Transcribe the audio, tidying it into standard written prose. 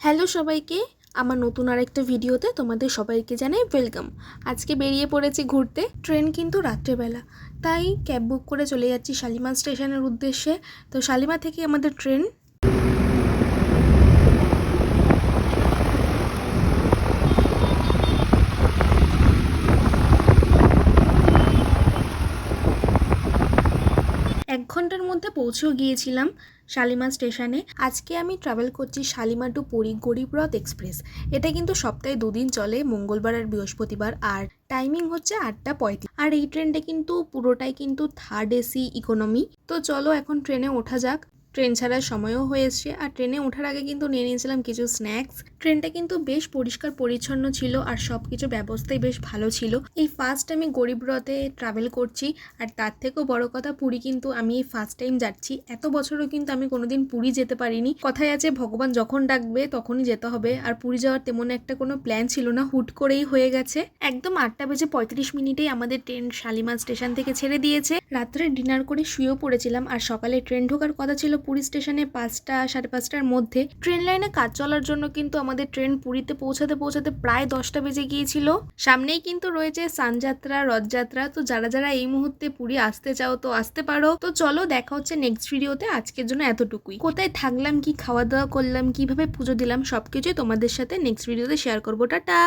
Hello সবাইকে, আমার নতুন আরেকটা ভিডিওতে তোমাদের সবাইকে জানাই ওয়েলকাম। আজকে বেরিয়ে পড়েছি ঘুরতে। ট্রেন কিন্তু রাত্রেবেলা, তাই ক্যাব বুক করে চলে যাচ্ছি শালিমার স্টেশনের উদ্দেশ্যে। তো শালিমার থেকে আমাদের ট্রেন। 1 ঘন্টার মধ্যে পৌঁছেও গিয়েছিলাম শালিমার স্টেশনে। আজকে আমি ট্রাভেল করছি শালিমার টু পুরী গরিবরথ এক্সপ্রেস। এটা কিন্তু সপ্তাহে 2 দিন চলে, মঙ্গলবার আর বৃহস্পতিবার, আর টাইমিং হচ্ছে 8:35। আর এই ট্রেনটা কিন্তু পুরোটাই কিন্তু থার্ড এসি ইকোনমি। তো চলো এখন ট্রেনে ওঠা যাক। ট্রেন ছাড়ার সময়ও হয়ে এসছে, আর ট্রেনে ওঠার আগে কিন্তু নিয়ে নিয়েছিলাম কিছু স্ন্যাক্স। ট্রেনটা কিন্তু বেশ পরিষ্কার পরিচ্ছন্ন ছিল, আর সব কিছু ব্যবস্থাই বেশ ভালো ছিল। এই ফার্স্ট আমি গরিবরথে ট্রাভেল করছি, আর তার থেকেও বড় কথা পুরী কিন্তু আমি এই ফার্স্ট টাইম যাচ্ছি। এত বছরও কিন্তু আমি কোনোদিন পুরী যেতে পারিনি। কথায় আছে ভগবান যখন ডাকবে তখনই যেতে হবে, আর পুরী যাওয়ার তেমন একটা কোনো প্ল্যান ছিল না, হুট করেই হয়ে গেছে। একদম 8:35 আমাদের ট্রেন শালিমার স্টেশন থেকে ছেড়ে দিয়েছে। রাত্রে ডিনার করে শুয়েও পড়েছিলাম, আর সকালে ট্রেন ঢোকার কথা ছিল পুরী স্টেশনে 5টা সাড়ে 5টার মধ্যে। ট্রেন লাইনে কাজ চলার জন্য কিন্তু আমাদের ট্রেন পুরীতে পৌঁছাতে পৌঁছাতে প্রায় 10টা বেজে গিয়েছিল। সামনেই কিন্তু রয়েছে সানযাত্রা, রথযাত্রা। তো যারা যারা এই মুহূর্তে পুরী আসতে চাও তো আসতে পারো। তো চলো, দেখা হচ্ছে নেক্সট ভিডিওতে। আজকের জন্য এতটুকুই। কোথায় থাকলাম, কি খাওয়া দাওয়া করলাম, কিভাবে পুজো দিলাম, সবকিছুই তোমাদের সাথে নেক্সট ভিডিওতে শেয়ার করবো। টাটা।